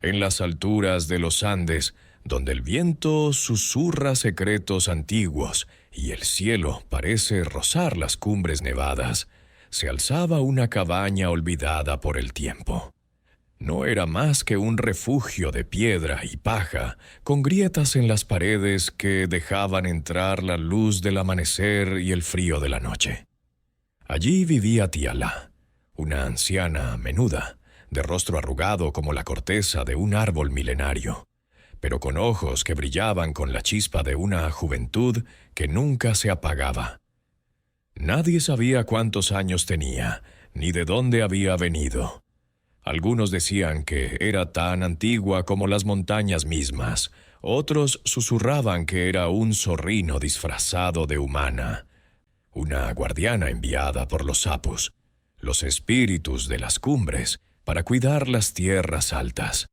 En las alturas de los Andes, donde el viento susurra secretos antiguos y el cielo parece rozar las cumbres nevadas, se alzaba una cabaña olvidada por el tiempo. No era más que un refugio de piedra y paja, con grietas en las paredes que dejaban entrar la luz del amanecer y el frío de la noche. Allí vivía Tía La, una anciana menuda, de rostro arrugado como la corteza de un árbol milenario, pero con ojos que brillaban con la chispa de una juventud que nunca se apagaba. Nadie sabía cuántos años tenía, ni de dónde había venido. Algunos decían que era tan antigua como las montañas mismas, otros susurraban que era un zorrino disfrazado de humana, una guardiana enviada por los sapos, los espíritus de las cumbres, para cuidar las tierras altas.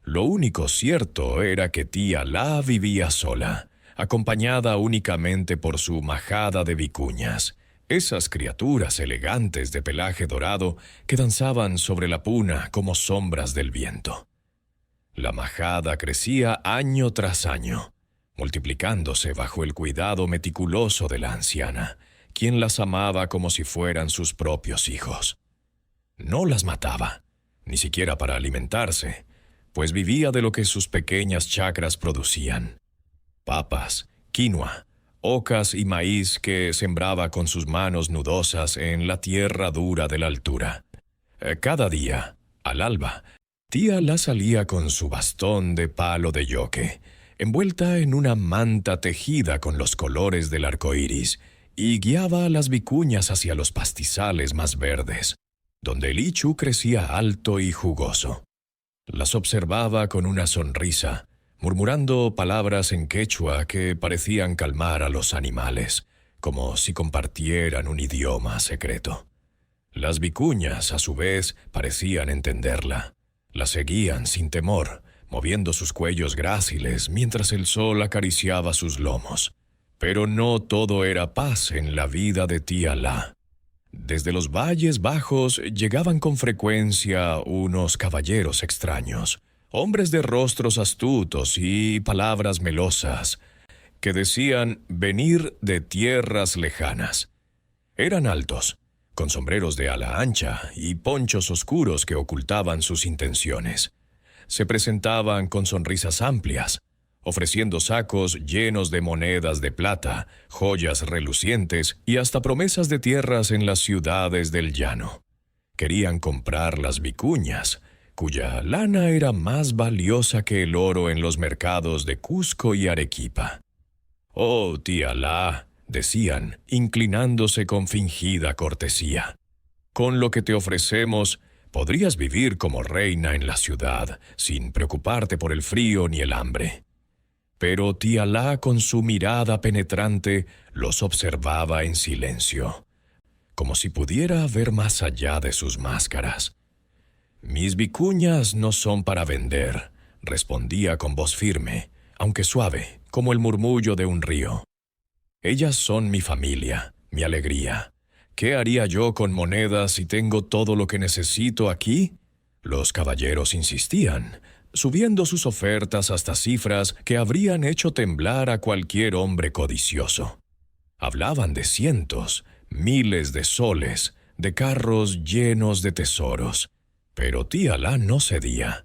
Lo único cierto era que Tía La vivía sola, acompañada únicamente por su majada de vicuñas, esas criaturas elegantes de pelaje dorado que danzaban sobre la puna como sombras del viento. La majada crecía año tras año, multiplicándose bajo el cuidado meticuloso de la anciana, quien las amaba como si fueran sus propios hijos. No las mataba, ni siquiera para alimentarse, pues vivía de lo que sus pequeñas chacras producían: papas, quinoa, ocas y maíz que sembraba con sus manos nudosas en la tierra dura de la altura. Cada día, al alba, Tía La salía con su bastón de palo de yoque, envuelta en una manta tejida con los colores del arco iris, y guiaba a las vicuñas hacia los pastizales más verdes, donde el ichu crecía alto y jugoso. Las observaba con una sonrisa, murmurando palabras en quechua que parecían calmar a los animales, como si compartieran un idioma secreto. Las vicuñas, a su vez, parecían entenderla. La seguían sin temor, moviendo sus cuellos gráciles mientras el sol acariciaba sus lomos. Pero no todo era paz en la vida de Tía La. Desde los valles bajos llegaban con frecuencia unos caballeros extraños, hombres de rostros astutos y palabras melosas, que decían venir de tierras lejanas. Eran altos, con sombreros de ala ancha y ponchos oscuros que ocultaban sus intenciones. Se presentaban con sonrisas amplias, ofreciendo sacos llenos de monedas de plata, joyas relucientes y hasta promesas de tierras en las ciudades del llano. Querían comprar las vicuñas, cuya lana era más valiosa que el oro en los mercados de Cusco y Arequipa. «Oh, Tía La», decían, inclinándose con fingida cortesía, «con lo que te ofrecemos, podrías vivir como reina en la ciudad, sin preocuparte por el frío ni el hambre». Pero Tía La, con su mirada penetrante, los observaba en silencio, como si pudiera ver más allá de sus máscaras. «Mis vicuñas no son para vender», respondía con voz firme, aunque suave, como el murmullo de un río. «Ellas son mi familia, mi alegría. ¿Qué haría yo con monedas si tengo todo lo que necesito aquí?» Los caballeros insistían, subiendo sus ofertas hasta cifras que habrían hecho temblar a cualquier hombre codicioso. Hablaban de cientos, miles de soles, de carros llenos de tesoros. Pero Tía La no cedía.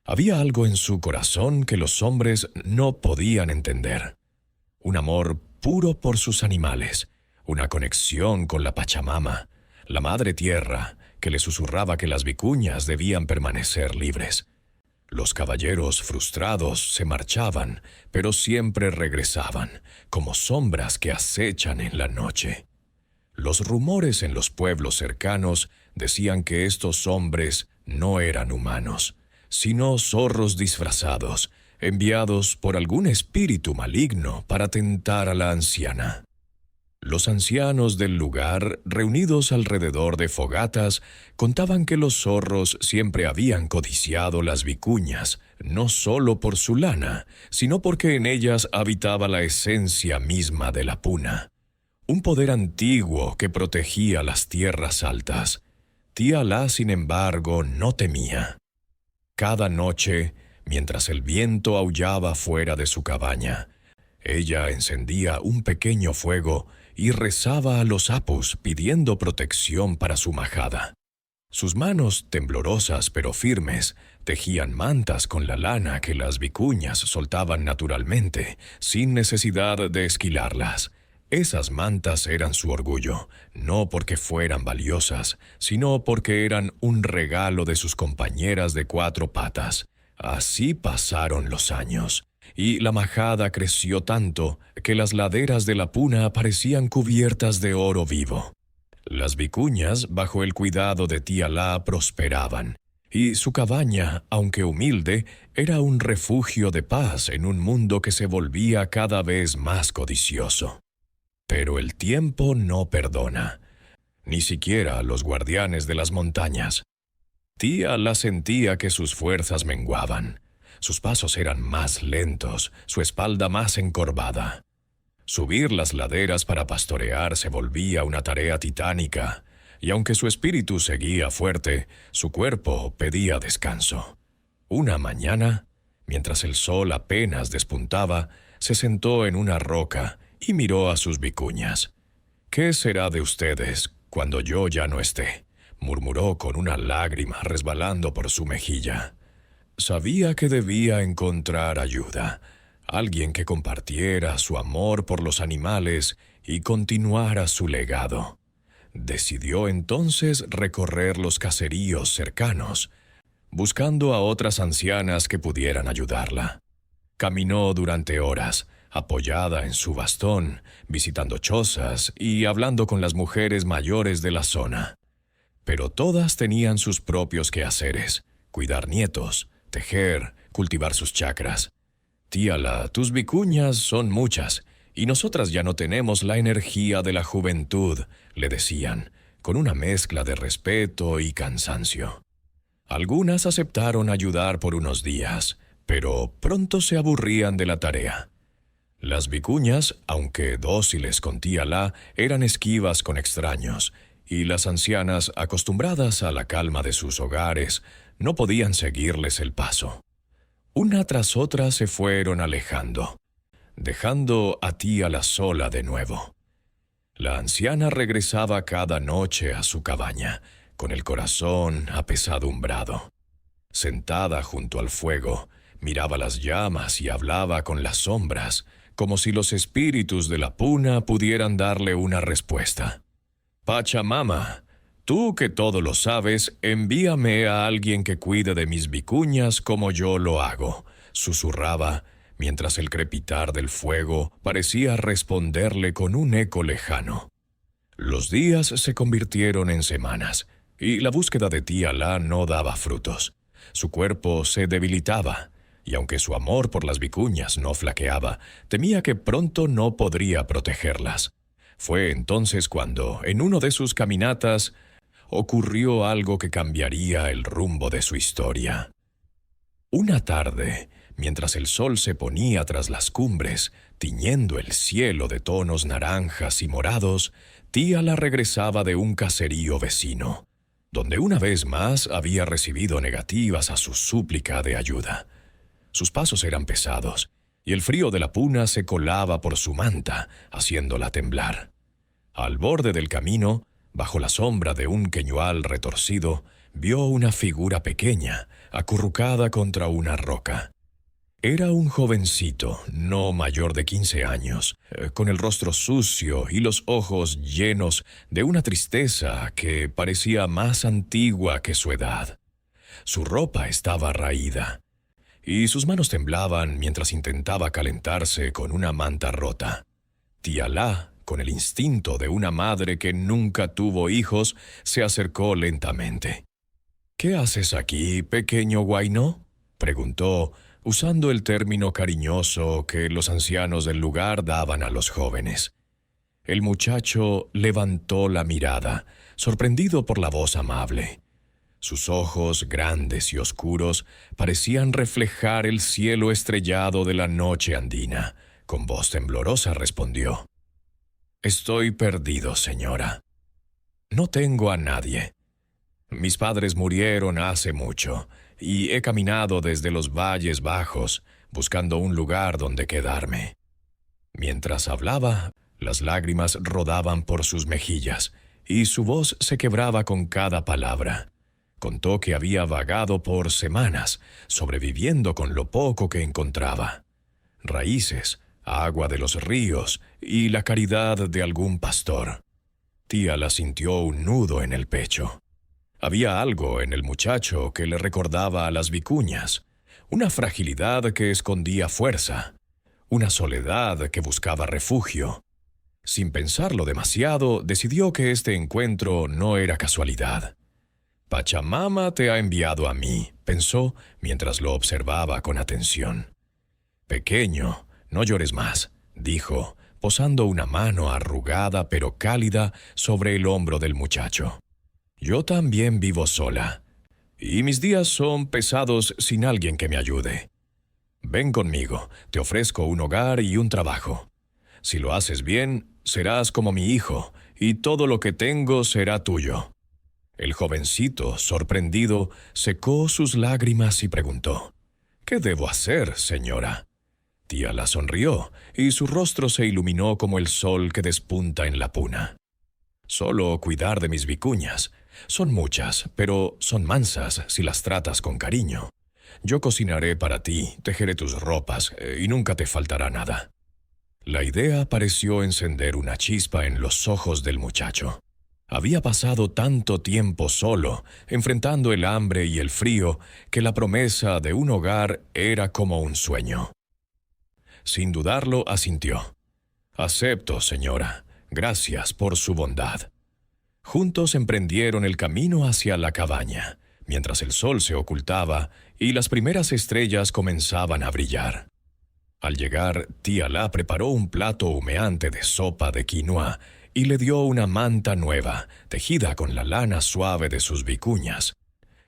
Había algo en su corazón que los hombres no podían entender. Un amor puro por sus animales, una conexión con la Pachamama, la Madre Tierra, que le susurraba que las vicuñas debían permanecer libres. Los caballeros frustrados se marchaban, pero siempre regresaban, como sombras que acechan en la noche. Los rumores en los pueblos cercanos decían que estos hombres no eran humanos, sino zorros disfrazados, enviados por algún espíritu maligno para tentar a la anciana. Los ancianos del lugar, reunidos alrededor de fogatas, contaban que los zorros siempre habían codiciado las vicuñas, no solo por su lana, sino porque en ellas habitaba la esencia misma de la puna, un poder antiguo que protegía las tierras altas. Tía La, sin embargo, no temía. Cada noche, mientras el viento aullaba fuera de su cabaña, ella encendía un pequeño fuego y rezaba a los apus pidiendo protección para su majada. Sus manos, temblorosas pero firmes, tejían mantas con la lana que las vicuñas soltaban naturalmente, sin necesidad de esquilarlas. Esas mantas eran su orgullo, no porque fueran valiosas, sino porque eran un regalo de sus compañeras de cuatro patas. Así pasaron los años, y la majada creció tanto que las laderas de la puna parecían cubiertas de oro vivo. Las vicuñas, bajo el cuidado de tía La, prosperaban, y su cabaña, aunque humilde, era un refugio de paz en un mundo que se volvía cada vez más codicioso. Pero el tiempo no perdona, ni siquiera los guardianes de las montañas. Tía La sentía que sus fuerzas menguaban. Sus pasos eran más lentos, su espalda más encorvada. Subir las laderas para pastorear se volvía una tarea titánica, y aunque su espíritu seguía fuerte, su cuerpo pedía descanso. Una mañana, mientras el sol apenas despuntaba, se sentó en una roca y miró a sus vicuñas. «¿Qué será de ustedes cuando yo ya no esté?», murmuró con una lágrima resbalando por su mejilla. Sabía que debía encontrar ayuda, alguien que compartiera su amor por los animales y continuara su legado. Decidió entonces recorrer los caseríos cercanos, buscando a otras ancianas que pudieran ayudarla. Caminó durante horas, apoyada en su bastón, visitando chozas y hablando con las mujeres mayores de la zona. Pero todas tenían sus propios quehaceres: cuidar nietos, tejer, cultivar sus chacras. «Tía La, tus vicuñas son muchas, y nosotras ya no tenemos la energía de la juventud», le decían, con una mezcla de respeto y cansancio. Algunas aceptaron ayudar por unos días, pero pronto se aburrían de la tarea. Las vicuñas, aunque dóciles con tía La, eran esquivas con extraños, y las ancianas, acostumbradas a la calma de sus hogares, no podían seguirles el paso. Una tras otra se fueron alejando, dejando a tía La sola de nuevo. La anciana regresaba cada noche a su cabaña, con el corazón apesadumbrado. Sentada junto al fuego, miraba las llamas y hablaba con las sombras, como si los espíritus de la puna pudieran darle una respuesta. «Pachamama, tú que todo lo sabes, envíame a alguien que cuide de mis vicuñas como yo lo hago», susurraba, mientras el crepitar del fuego parecía responderle con un eco lejano. Los días se convirtieron en semanas, y la búsqueda de tía La no daba frutos. Su cuerpo se debilitaba, y aunque su amor por las vicuñas no flaqueaba, temía que pronto no podría protegerlas. Fue entonces cuando, en uno de sus caminatas, ocurrió algo que cambiaría el rumbo de su historia. Una tarde, mientras el sol se ponía tras las cumbres, tiñendo el cielo de tonos naranjas y morados, tía La regresaba de un caserío vecino, donde una vez más había recibido negativas a su súplica de ayuda. Sus pasos eran pesados, y el frío de la puna se colaba por su manta, haciéndola temblar. Al borde del camino, bajo la sombra de un queñual retorcido, vio una figura pequeña, acurrucada contra una roca. Era un jovencito, no mayor de 15 años, con el rostro sucio y los ojos llenos de una tristeza que parecía más antigua que su edad. Su ropa estaba raída, y sus manos temblaban mientras intentaba calentarse con una manta rota. Tía La, con el instinto de una madre que nunca tuvo hijos, se acercó lentamente. «¿Qué haces aquí, pequeño Huayno?», preguntó, usando el término cariñoso que los ancianos del lugar daban a los jóvenes. El muchacho levantó la mirada, sorprendido por la voz amable. Sus ojos, grandes y oscuros, parecían reflejar el cielo estrellado de la noche andina. Con voz temblorosa respondió: «Estoy perdido, señora. No tengo a nadie. Mis padres murieron hace mucho, y he caminado desde los valles bajos, buscando un lugar donde quedarme. Mientras hablaba, las lágrimas rodaban por sus mejillas, y su voz se quebraba con cada palabra. Contó que había vagado por semanas, sobreviviendo con lo poco que encontraba: raíces, agua de los ríos y la caridad de algún pastor. Tía-La sintió un nudo en el pecho. Había algo en el muchacho que le recordaba a las vicuñas, una fragilidad que escondía fuerza, una soledad que buscaba refugio. Sin pensarlo demasiado, decidió que este encuentro no era casualidad. «Pachamama te ha enviado a mí», pensó mientras lo observaba con atención. «Pequeño, no llores más», dijo, posando una mano arrugada pero cálida sobre el hombro del muchacho. «Yo también vivo sola, y mis días son pesados sin alguien que me ayude. Ven conmigo, te ofrezco un hogar y un trabajo. Si lo haces bien, serás como mi hijo, y todo lo que tengo será tuyo». El jovencito, sorprendido, secó sus lágrimas y preguntó: «¿Qué debo hacer, señora?». Tía-La sonrió, y su rostro se iluminó como el sol que despunta en la puna. «Solo cuidar de mis vicuñas. Son muchas, pero son mansas si las tratas con cariño. Yo cocinaré para ti, tejeré tus ropas, y nunca te faltará nada». La idea pareció encender una chispa en los ojos del muchacho. Había pasado tanto tiempo solo, enfrentando el hambre y el frío, que la promesa de un hogar era como un sueño. Sin dudarlo, asintió. «Acepto, señora. Gracias por su bondad». Juntos emprendieron el camino hacia la cabaña, mientras el sol se ocultaba y las primeras estrellas comenzaban a brillar. Al llegar, Tía-La preparó un plato humeante de sopa de quinoa y le dio una manta nueva, tejida con la lana suave de sus vicuñas.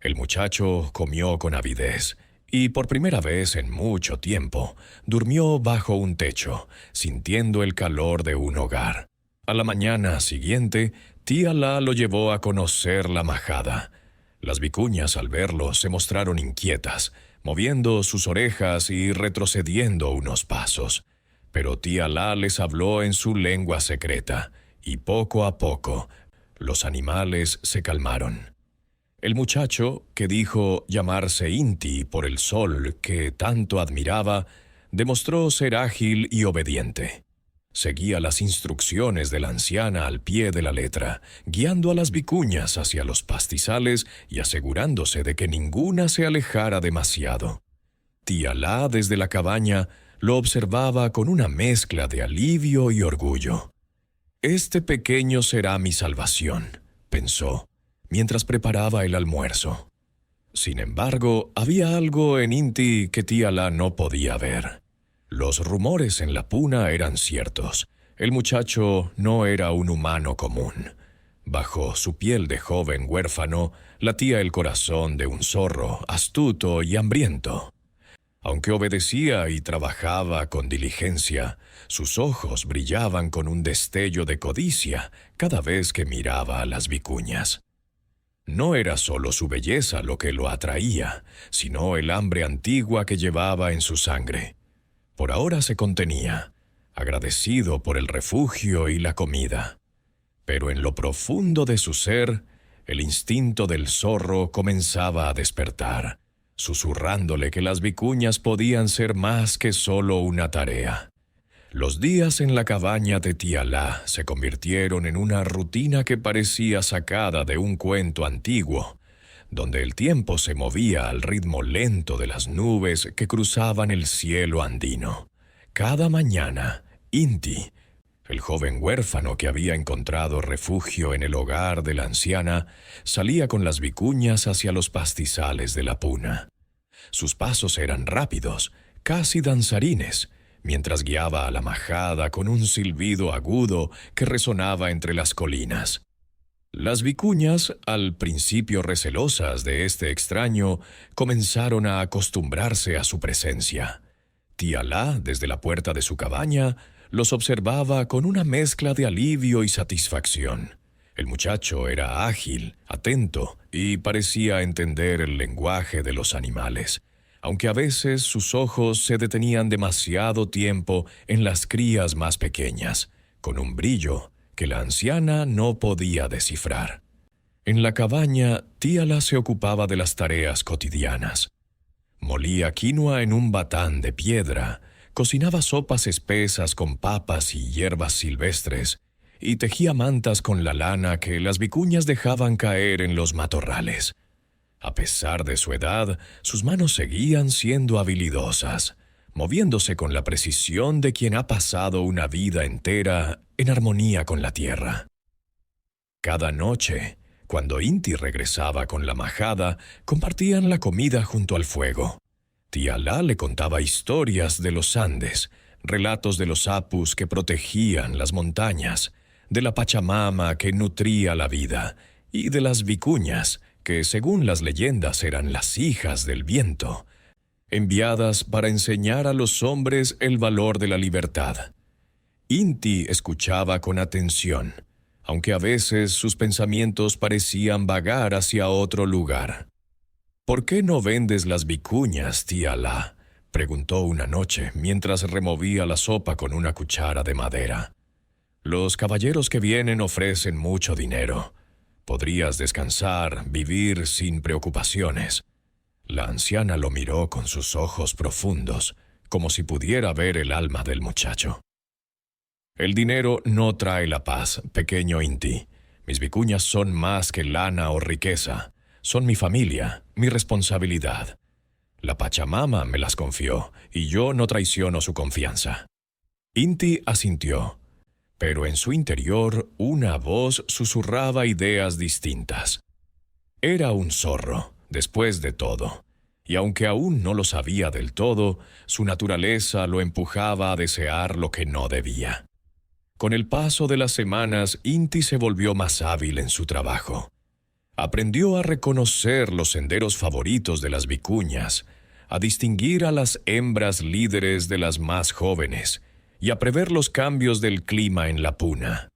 El muchacho comió con avidez, y por primera vez en mucho tiempo, durmió bajo un techo, sintiendo el calor de un hogar. A la mañana siguiente, Tía-La lo llevó a conocer la majada. Las vicuñas, al verlo, se mostraron inquietas, moviendo sus orejas y retrocediendo unos pasos. Pero Tía-La les habló en su lengua secreta, y poco a poco, los animales se calmaron. El muchacho, que dijo llamarse Inti por el sol que tanto admiraba, demostró ser ágil y obediente. Seguía las instrucciones de la anciana al pie de la letra, guiando a las vicuñas hacia los pastizales y asegurándose de que ninguna se alejara demasiado. Tía-La, desde la cabaña, lo observaba con una mezcla de alivio y orgullo. «Este pequeño será mi salvación», pensó, mientras preparaba el almuerzo. Sin embargo, había algo en Inti que Tía-La no podía ver. Los rumores en la puna eran ciertos. El muchacho no era un humano común. Bajo su piel de joven huérfano latía el corazón de un zorro astuto y hambriento. Aunque obedecía y trabajaba con diligencia, sus ojos brillaban con un destello de codicia cada vez que miraba a las vicuñas. No era solo su belleza lo que lo atraía, sino el hambre antigua que llevaba en su sangre. Por ahora se contenía, agradecido por el refugio y la comida. Pero en lo profundo de su ser, el instinto del zorro comenzaba a despertar, susurrándole que las vicuñas podían ser más que solo una tarea. Los días en la cabaña de Tía-La se convirtieron en una rutina que parecía sacada de un cuento antiguo, donde el tiempo se movía al ritmo lento de las nubes que cruzaban el cielo andino. Cada mañana, Inti, el joven huérfano que había encontrado refugio en el hogar de la anciana, salía con las vicuñas hacia los pastizales de la puna. Sus pasos eran rápidos, casi danzarines, mientras guiaba a la majada con un silbido agudo que resonaba entre las colinas. Las vicuñas, al principio recelosas de este extraño, comenzaron a acostumbrarse a su presencia. Tía-La, desde la puerta de su cabaña, los observaba con una mezcla de alivio y satisfacción. El muchacho era ágil, atento y parecía entender el lenguaje de los animales, aunque a veces sus ojos se detenían demasiado tiempo en las crías más pequeñas, con un brillo que la anciana no podía descifrar. En la cabaña, Tía-La se ocupaba de las tareas cotidianas. Molía quinoa en un batán de piedra, cocinaba sopas espesas con papas y hierbas silvestres, y tejía mantas con la lana que las vicuñas dejaban caer en los matorrales. A pesar de su edad, sus manos seguían siendo habilidosas, moviéndose con la precisión de quien ha pasado una vida entera en armonía con la tierra. Cada noche, cuando Inti regresaba con la majada, compartían la comida junto al fuego. Tía-La le contaba historias de los Andes, relatos de los apus que protegían las montañas, de la Pachamama que nutría la vida, y de las vicuñas, que según las leyendas eran las hijas del viento, enviadas para enseñar a los hombres el valor de la libertad. Inti escuchaba con atención, aunque a veces sus pensamientos parecían vagar hacia otro lugar. «¿Por qué no vendes las vicuñas, Tía-La?», preguntó una noche mientras removía la sopa con una cuchara de madera. «Los caballeros que vienen ofrecen mucho dinero. Podrías descansar, vivir sin preocupaciones». La anciana lo miró con sus ojos profundos, como si pudiera ver el alma del muchacho. «El dinero no trae la paz, pequeño Inti. Mis vicuñas son más que lana o riqueza. Son mi familia, mi responsabilidad. La Pachamama me las confió, y yo no traiciono su confianza». Inti asintió, pero en su interior una voz susurraba ideas distintas. Era un zorro, después de todo, y aunque aún no lo sabía del todo, su naturaleza lo empujaba a desear lo que no debía. Con el paso de las semanas, Inti se volvió más hábil en su trabajo. Aprendió a reconocer los senderos favoritos de las vicuñas, a distinguir a las hembras líderes de las más jóvenes y a prever los cambios del clima en la puna.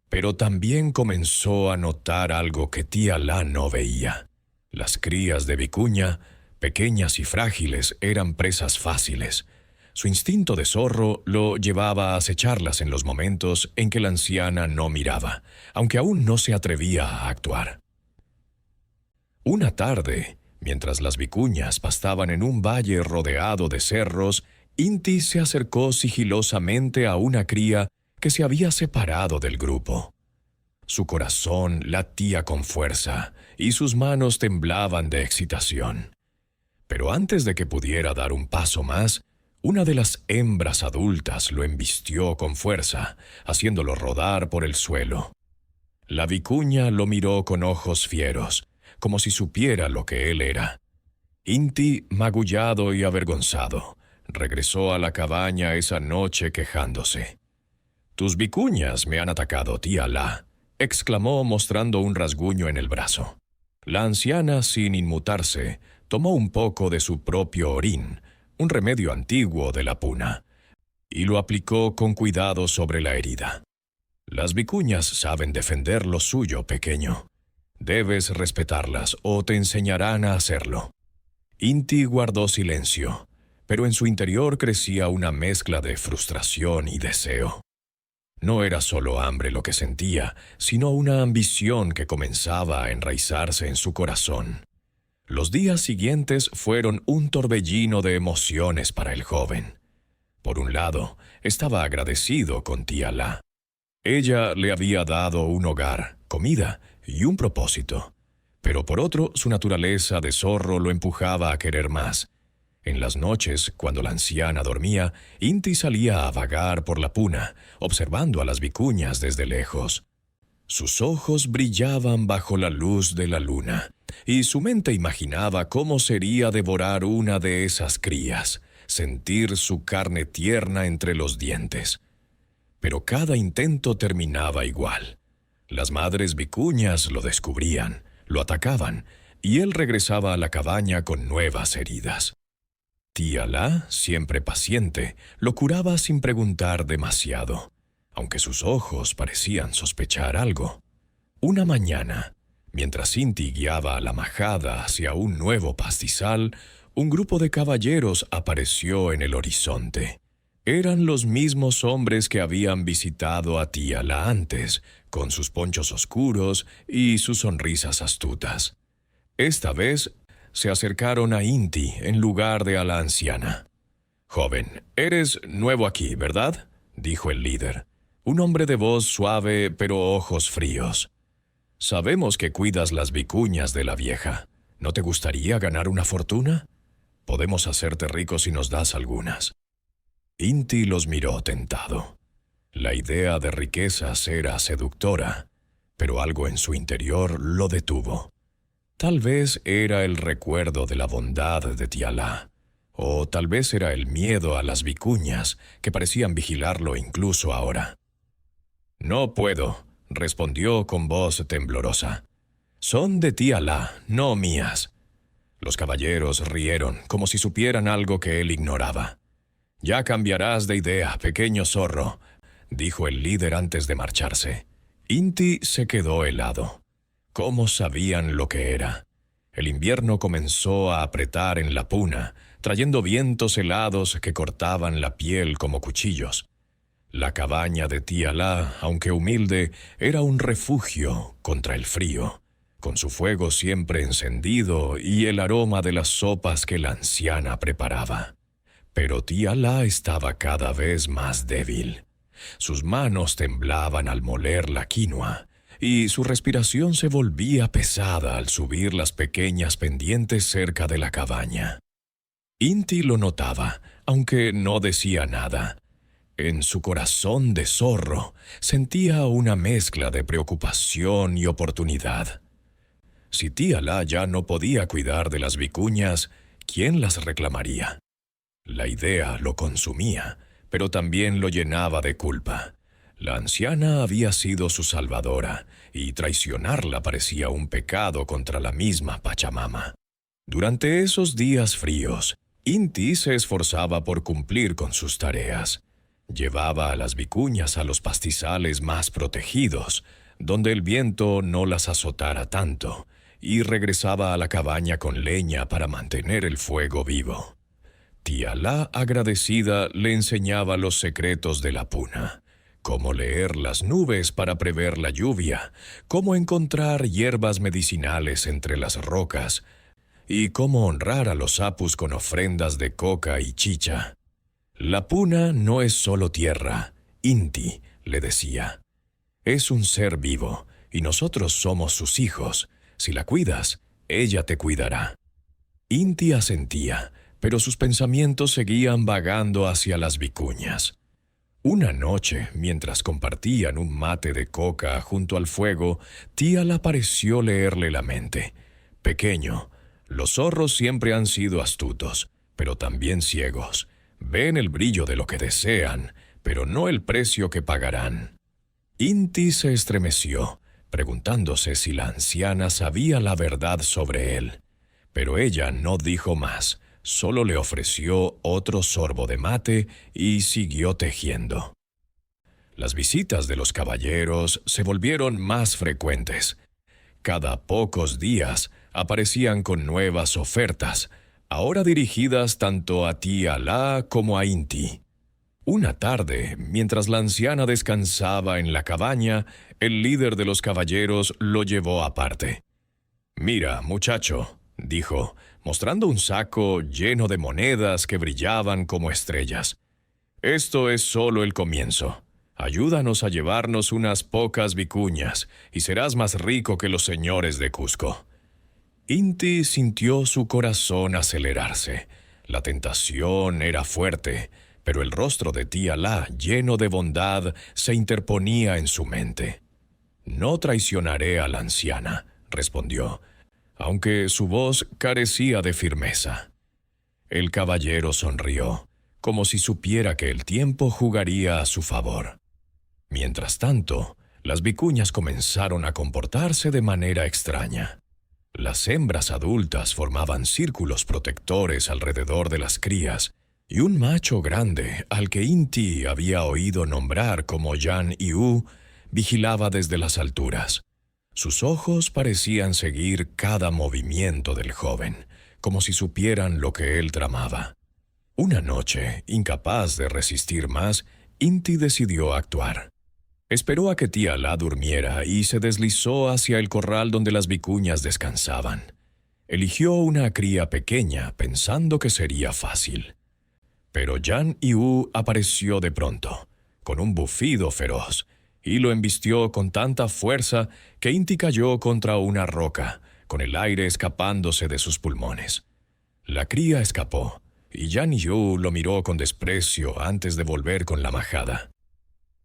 Pero también comenzó a notar algo que Tía-La no veía. Las crías de vicuña, pequeñas y frágiles, eran presas fáciles. Su instinto de zorro lo llevaba a acecharlas en los momentos en que la anciana no miraba, aunque aún no se atrevía a actuar. Una tarde, mientras las vicuñas pastaban en un valle rodeado de cerros, Inti se acercó sigilosamente a una cría que se había separado del grupo. Su corazón latía con fuerza y sus manos temblaban de excitación. Pero antes de que pudiera dar un paso más, una de las hembras adultas lo embistió con fuerza, haciéndolo rodar por el suelo. La vicuña lo miró con ojos fieros, como si supiera lo que él era. Inti, magullado y avergonzado, regresó a la cabaña esa noche quejándose. «Tus vicuñas me han atacado, Tía-La», exclamó mostrando un rasguño en el brazo. La anciana, sin inmutarse, tomó un poco de su propio orín, un remedio antiguo de la puna, y lo aplicó con cuidado sobre la herida. «Las vicuñas saben defender lo suyo, pequeño. Debes respetarlas o te enseñarán a hacerlo». Inti guardó silencio, pero en su interior crecía una mezcla de frustración y deseo. No era solo hambre lo que sentía, sino una ambición que comenzaba a enraizarse en su corazón. Los días siguientes fueron un torbellino de emociones para el joven. Por un lado, estaba agradecido con Tía-La. Ella le había dado un hogar, comida y un propósito. Pero por otro, su naturaleza de zorro lo empujaba a querer más. En las noches, cuando la anciana dormía, Inti salía a vagar por la puna, observando a las vicuñas desde lejos. Sus ojos brillaban bajo la luz de la luna, y su mente imaginaba cómo sería devorar una de esas crías, sentir su carne tierna entre los dientes. Pero cada intento terminaba igual. Las madres vicuñas lo descubrían, lo atacaban, y él regresaba a la cabaña con nuevas heridas. Tía-La, siempre paciente, lo curaba sin preguntar demasiado, aunque sus ojos parecían sospechar algo. Una mañana, mientras Inti guiaba a la majada hacia un nuevo pastizal, un grupo de caballeros apareció en el horizonte. Eran los mismos hombres que habían visitado a Tiala antes, con sus ponchos oscuros y sus sonrisas astutas. Esta vez se acercaron a Inti en lugar de a la anciana. «Joven, eres nuevo aquí, ¿verdad?», dijo el líder, un hombre de voz suave pero ojos fríos. «Sabemos que cuidas las vicuñas de la vieja. ¿No te gustaría ganar una fortuna? Podemos hacerte rico si nos das algunas». Inti los miró tentado. La idea de riquezas era seductora, pero algo en su interior lo detuvo. Tal vez era el recuerdo de la bondad de Tiala, o tal vez era el miedo a las vicuñas que parecían vigilarlo incluso ahora. «No puedo», respondió con voz temblorosa. «Son de Tiala, no mías». Los caballeros rieron como si supieran algo que él ignoraba. «Ya cambiarás de idea, pequeño zorro», dijo el líder antes de marcharse. Inti se quedó helado. ¿Cómo sabían lo que era? El invierno comenzó a apretar en la puna, trayendo vientos helados que cortaban la piel como cuchillos. La cabaña de Tiala, aunque humilde, era un refugio contra el frío, con su fuego siempre encendido y el aroma de las sopas que la anciana preparaba. Pero Tiala estaba cada vez más débil. Sus manos temblaban al moler la quinoa, y su respiración se volvía pesada al subir las pequeñas pendientes cerca de la cabaña. Inti lo notaba, aunque no decía nada. En su corazón de zorro sentía una mezcla de preocupación y oportunidad. Si Tiala ya no podía cuidar de las vicuñas, ¿quién las reclamaría? La idea lo consumía, pero también lo llenaba de culpa. La anciana había sido su salvadora, y traicionarla parecía un pecado contra la misma Pachamama. Durante esos días fríos, Inti se esforzaba por cumplir con sus tareas. Llevaba a las vicuñas a los pastizales más protegidos, donde el viento no las azotara tanto, y regresaba a la cabaña con leña para mantener el fuego vivo. Tiala, agradecida, le enseñaba los secretos de la puna, cómo leer las nubes para prever la lluvia, cómo encontrar hierbas medicinales entre las rocas, y cómo honrar a los apus con ofrendas de coca y chicha. La puna no es solo tierra, Inti, le decía. Es un ser vivo, y nosotros somos sus hijos. Si la cuidas, ella te cuidará. Inti asentía, pero sus pensamientos seguían vagando hacia las vicuñas. Una noche, mientras compartían un mate de coca junto al fuego, Tiala pareció leerle la mente. «Pequeño, los zorros siempre han sido astutos, pero también ciegos. Ven el brillo de lo que desean, pero no el precio que pagarán». Inti se estremeció, preguntándose si la anciana sabía la verdad sobre él. Pero ella no dijo más. Solo le ofreció otro sorbo de mate y siguió tejiendo. Las visitas de los caballeros se volvieron más frecuentes. Cada pocos días aparecían con nuevas ofertas, ahora dirigidas tanto a Tiala como a Inti. Una tarde, mientras la anciana descansaba en la cabaña, el líder de los caballeros lo llevó aparte. «Mira, muchacho», dijo, mostrando un saco lleno de monedas que brillaban como estrellas. «Esto es solo el comienzo. Ayúdanos a llevarnos unas pocas vicuñas, y serás más rico que los señores de Cusco». Inti sintió su corazón acelerarse. La tentación era fuerte, pero el rostro de Tiala, lleno de bondad, se interponía en su mente. «No traicionaré a la anciana», respondió, aunque su voz carecía de firmeza. El caballero sonrió, como si supiera que el tiempo jugaría a su favor. Mientras tanto, las vicuñas comenzaron a comportarse de manera extraña. Las hembras adultas formaban círculos protectores alrededor de las crías, y un macho grande, al que Inti había oído nombrar como Yan Iu, vigilaba desde las alturas. Sus ojos parecían seguir cada movimiento del joven, como si supieran lo que él tramaba. Una noche, incapaz de resistir más, Inti decidió actuar. Esperó a que Tía Alá durmiera y se deslizó hacia el corral donde las vicuñas descansaban. Eligió una cría pequeña pensando que sería fácil. Pero Yan Yu apareció de pronto, con un bufido feroz, y lo embistió con tanta fuerza que Inti cayó contra una roca, con el aire escapándose de sus pulmones. La cría escapó, y Yan Yu lo miró con desprecio antes de volver con la majada.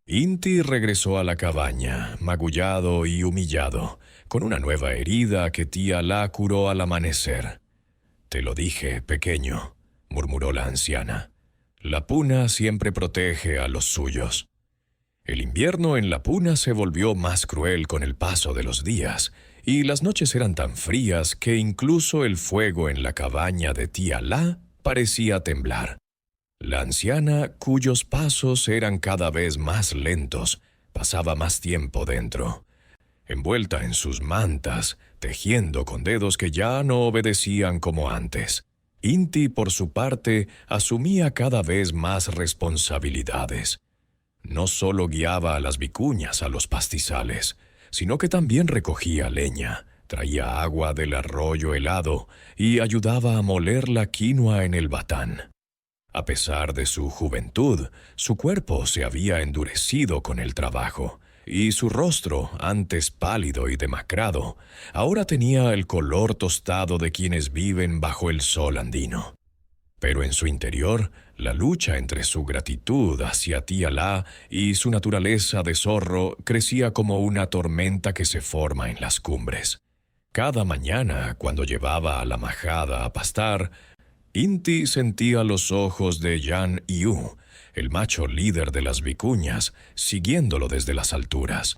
Inti regresó a la cabaña, magullado y humillado, con una nueva herida que Tía Alá curó al amanecer. «Te lo dije, pequeño», murmuró la anciana. «La puna siempre protege a los suyos». El invierno en la puna se volvió más cruel con el paso de los días, y las noches eran tan frías que incluso el fuego en la cabaña de Tía Alá parecía temblar. La anciana, cuyos pasos eran cada vez más lentos, pasaba más tiempo dentro, envuelta en sus mantas, tejiendo con dedos que ya no obedecían como antes. Inti, por su parte, asumía cada vez más responsabilidades. No solo guiaba a las vicuñas a los pastizales, sino que también recogía leña, traía agua del arroyo helado y ayudaba a moler la quinoa en el batán. A pesar de su juventud, su cuerpo se había endurecido con el trabajo, y su rostro, antes pálido y demacrado, ahora tenía el color tostado de quienes viven bajo el sol andino. Pero en su interior, la lucha entre su gratitud hacia Tía Alá y su naturaleza de zorro crecía como una tormenta que se forma en las cumbres. Cada mañana, cuando llevaba a la majada a pastar, Inti sentía los ojos de Yan Yu, el macho líder de las vicuñas, siguiéndolo desde las alturas.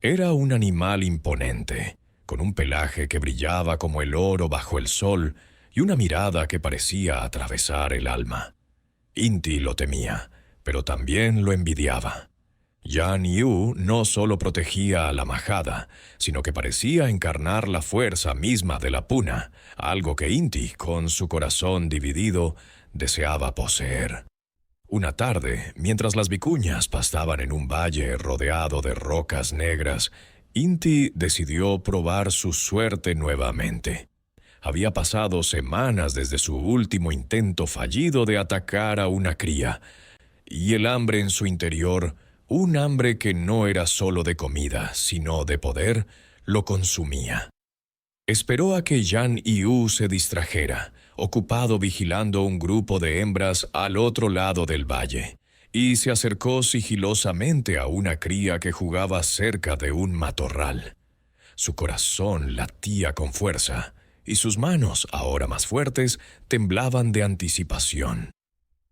Era un animal imponente, con un pelaje que brillaba como el oro bajo el sol y una mirada que parecía atravesar el alma. Inti lo temía, pero también lo envidiaba. Yan Yu no solo protegía a la majada, sino que parecía encarnar la fuerza misma de la puna, algo que Inti, con su corazón dividido, deseaba poseer. Una tarde, mientras las vicuñas pastaban en un valle rodeado de rocas negras, Inti decidió probar su suerte nuevamente. Había pasado semanas desde su último intento fallido de atacar a una cría, y el hambre en su interior, un hambre que no era solo de comida, sino de poder, lo consumía. Esperó a que Yan Yu se distrajera, ocupado vigilando un grupo de hembras al otro lado del valle, y se acercó sigilosamente a una cría que jugaba cerca de un matorral. Su corazón latía con fuerza, y sus manos, ahora más fuertes, temblaban de anticipación.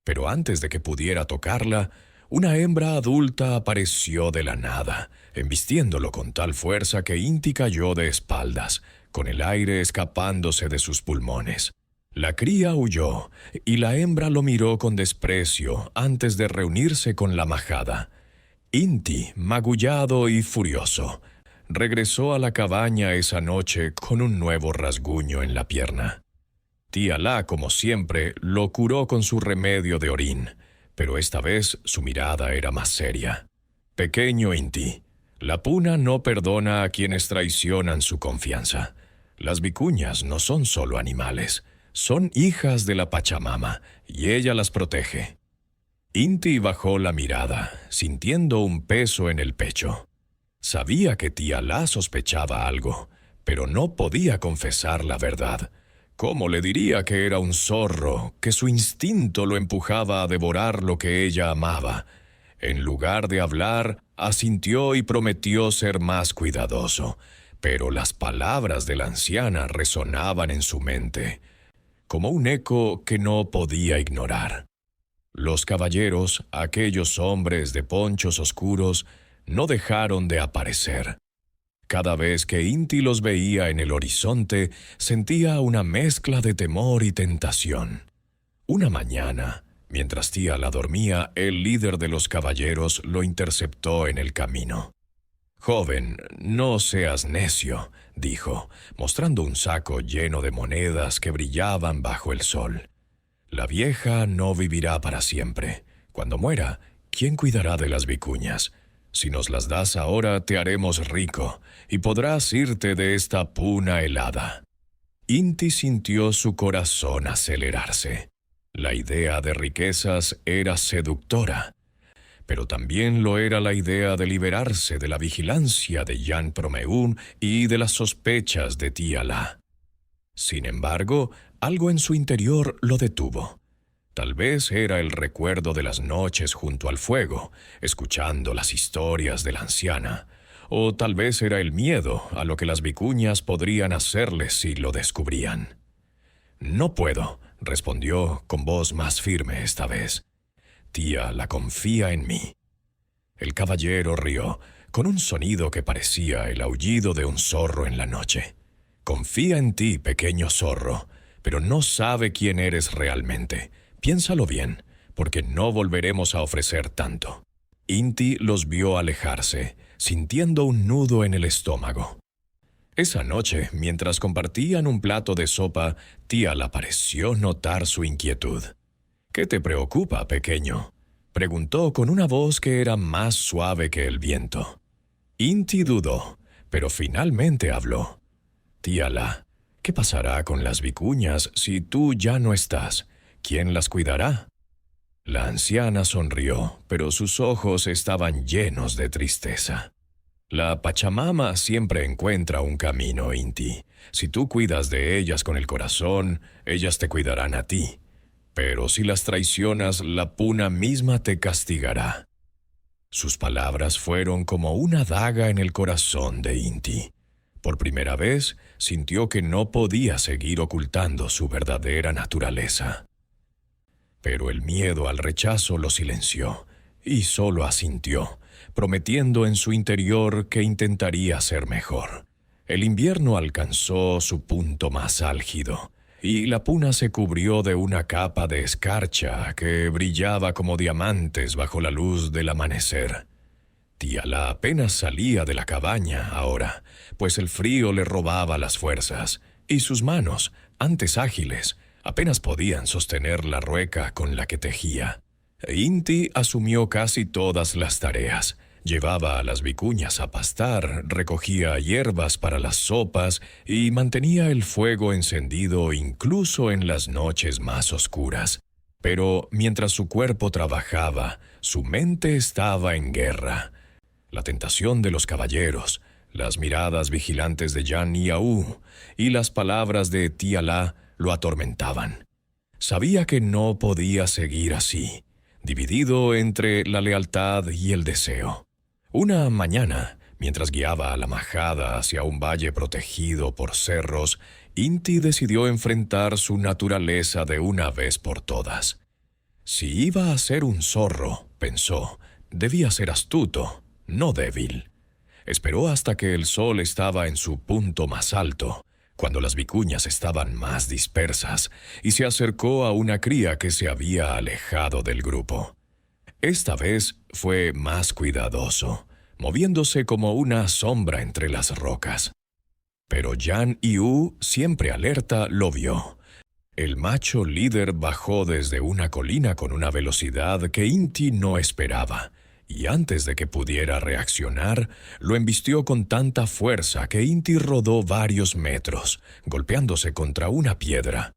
Pero antes de que pudiera tocarla, una hembra adulta apareció de la nada, embistiéndolo con tal fuerza que Inti cayó de espaldas, con el aire escapándose de sus pulmones. La cría huyó, y la hembra lo miró con desprecio antes de reunirse con la majada. Inti, magullado y furioso, regresó a la cabaña esa noche con un nuevo rasguño en la pierna. Tía Alá, como siempre, lo curó con su remedio de orín, pero esta vez su mirada era más seria. «Pequeño Inti, la puna no perdona a quienes traicionan su confianza. Las vicuñas no son solo animales, son hijas de la Pachamama, y ella las protege». Inti bajó la mirada, sintiendo un peso en el pecho. Sabía que Tía Alá sospechaba algo, pero no podía confesar la verdad. ¿Cómo le diría que era un zorro, que su instinto lo empujaba a devorar lo que ella amaba? En lugar de hablar, asintió y prometió ser más cuidadoso, pero las palabras de la anciana resonaban en su mente, como un eco que no podía ignorar. Los caballeros, aquellos hombres de ponchos oscuros, no dejaron de aparecer. Cada vez que Inti los veía en el horizonte, sentía una mezcla de temor y tentación. Una mañana, mientras Tía Alá dormía, el líder de los caballeros lo interceptó en el camino. Joven, no seas necio, dijo, mostrando un saco lleno de monedas que brillaban bajo el sol. La vieja no vivirá para siempre. Cuando muera, ¿quién cuidará de las vicuñas? Si nos las das ahora, te haremos rico, y podrás irte de esta puna helada. Inti sintió su corazón acelerarse. La idea de riquezas era seductora, pero también lo era la idea de liberarse de la vigilancia de Jan Promeún y de las sospechas de Tiala. Sin embargo, algo en su interior lo detuvo. Tal vez era el recuerdo de las noches junto al fuego, escuchando las historias de la anciana, o tal vez era el miedo a lo que las vicuñas podrían hacerle si lo descubrían. «No puedo», respondió con voz más firme esta vez. «Tiala confía en mí». El caballero rió, con un sonido que parecía el aullido de un zorro en la noche. «Confía en ti, pequeño zorro, pero no sabe quién eres realmente. Piénsalo bien, porque no volveremos a ofrecer tanto». Inti los vio alejarse, sintiendo un nudo en el estómago. Esa noche, mientras compartían un plato de sopa, Tiala pareció notar su inquietud. «¿Qué te preocupa, pequeño?», preguntó con una voz que era más suave que el viento. Inti dudó, pero finalmente habló. «Tiala, ¿qué pasará con las vicuñas si tú ya no estás? ¿Quién las cuidará?». La anciana sonrió, pero sus ojos estaban llenos de tristeza. «La Pachamama siempre encuentra un camino, Inti. Si tú cuidas de ellas con el corazón, ellas te cuidarán a ti. Pero si las traicionas, la Puna misma te castigará». Sus palabras fueron como una daga en el corazón de Inti. Por primera vez, sintió que no podía seguir ocultando su verdadera naturaleza. Pero el miedo al rechazo lo silenció, y solo asintió, prometiendo en su interior que intentaría ser mejor. El invierno alcanzó su punto más álgido, y la puna se cubrió de una capa de escarcha que brillaba como diamantes bajo la luz del amanecer. Tiala apenas salía de la cabaña ahora, pues el frío le robaba las fuerzas, y sus manos, antes ágiles, apenas podían sostener la rueca con la que tejía. Inti asumió casi todas las tareas. Llevaba a las vicuñas a pastar, recogía hierbas para las sopas y mantenía el fuego encendido incluso en las noches más oscuras. Pero mientras su cuerpo trabajaba, su mente estaba en guerra. La tentación de los caballeros, las miradas vigilantes de Jan y Aú y las palabras de Tiala lo atormentaban. Sabía que no podía seguir así, dividido entre la lealtad y el deseo. Una mañana, mientras guiaba a la majada hacia un valle protegido por cerros, Inti decidió enfrentar su naturaleza de una vez por todas. Si iba a ser un zorro, pensó, debía ser astuto, no débil. Esperó hasta que el sol estaba en su punto más alto, cuando las vicuñas estaban más dispersas, y se acercó a una cría que se había alejado del grupo. Esta vez fue más cuidadoso, moviéndose como una sombra entre las rocas. Pero Jan y U, siempre alerta, lo vio. El macho líder bajó desde una colina con una velocidad que Inti no esperaba, y antes de que pudiera reaccionar, lo embistió con tanta fuerza que Inti rodó varios metros, golpeándose contra una piedra.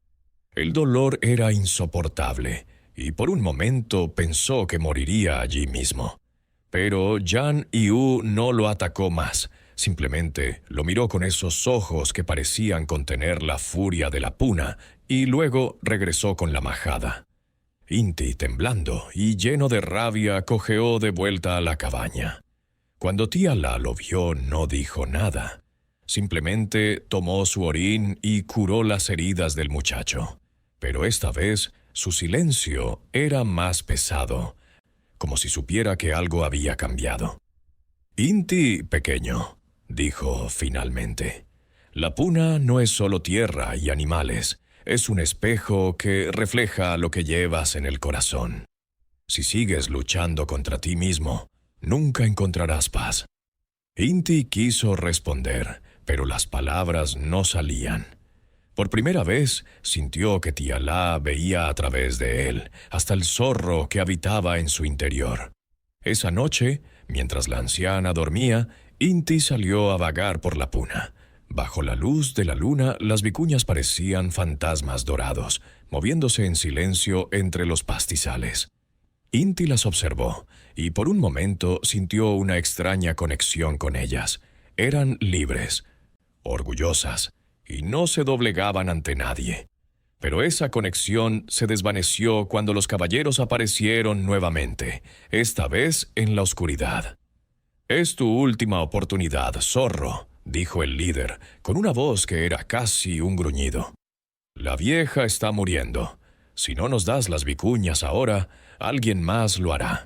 El dolor era insoportable, y por un momento pensó que moriría allí mismo. Pero Jan Iu no lo atacó más, simplemente lo miró con esos ojos que parecían contener la furia de la puna, y luego regresó con la majada. Inti, temblando y lleno de rabia, cojeó de vuelta a la cabaña. Cuando Tiala lo vio, no dijo nada. Simplemente tomó su orín y curó las heridas del muchacho. Pero esta vez, su silencio era más pesado, como si supiera que algo había cambiado. «Inti, pequeño», dijo finalmente, «la puna no es solo tierra y animales. Es un espejo que refleja lo que llevas en el corazón. Si sigues luchando contra ti mismo, nunca encontrarás paz. Inti quiso responder, pero las palabras no salían. Por primera vez sintió que Tía Alá veía a través de él, hasta el zorro que habitaba en su interior. Esa noche, mientras la anciana dormía, Inti salió a vagar por la puna. Bajo la luz de la luna, las vicuñas parecían fantasmas dorados, moviéndose en silencio entre los pastizales. Inti las observó, y por un momento sintió una extraña conexión con ellas. Eran libres, orgullosas, y no se doblegaban ante nadie. Pero esa conexión se desvaneció cuando los caballeros aparecieron nuevamente, esta vez en la oscuridad. «Es tu última oportunidad, zorro», dijo el líder, con una voz que era casi un gruñido. «La vieja está muriendo. Si no nos das las vicuñas ahora, alguien más lo hará».